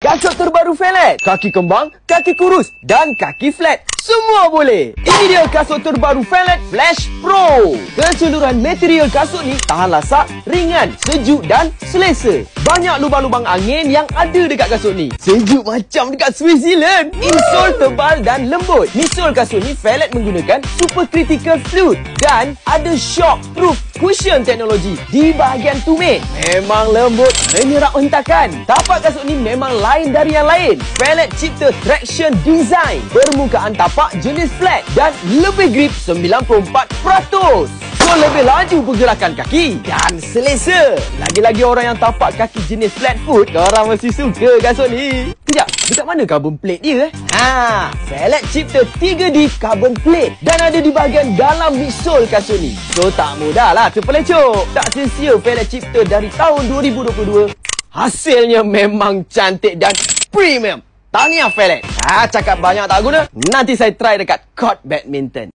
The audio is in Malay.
Kasut terbaru Fellet, kaki kembang, kaki kurus dan kaki flat, semua boleh. Ini dia kasut terbaru Fellet Flash Pro. Keseluruhan material kasut ni tahan lasak, ringan, sejuk dan selesa. Banyak lubang-lubang angin yang ada dekat kasut ni. Sejuk macam dekat Switzerland. Insole tebal dan lembut. Misol kasut ni Fellet menggunakan supercritical fluid dan ada shock proof cushion teknologi di bahagian tumit. Memang lembut, menyerap hentakan. Tapak kasut ni memang lain dari yang lain. Fellet cipta traction design, permukaan tapak jenis flat dan lebih grip 94%. So, lebih laju pergerakan kaki dan selesa. Lagi-lagi orang yang tapak kaki jenis flat foot, korang mesti suka kasut ni. Kejap, dekat mana carbon plate dia? Fellet cipta 3D carbon plate dan ada di bahagian dalam midsole kasut ni. So, tak mudahlah terpelecok. Tak sia-sia Fellet cipta dari tahun 2022. Hasilnya memang cantik dan premium. Tahniah Fellet. Cakap banyak tak guna. Nanti saya try dekat court badminton.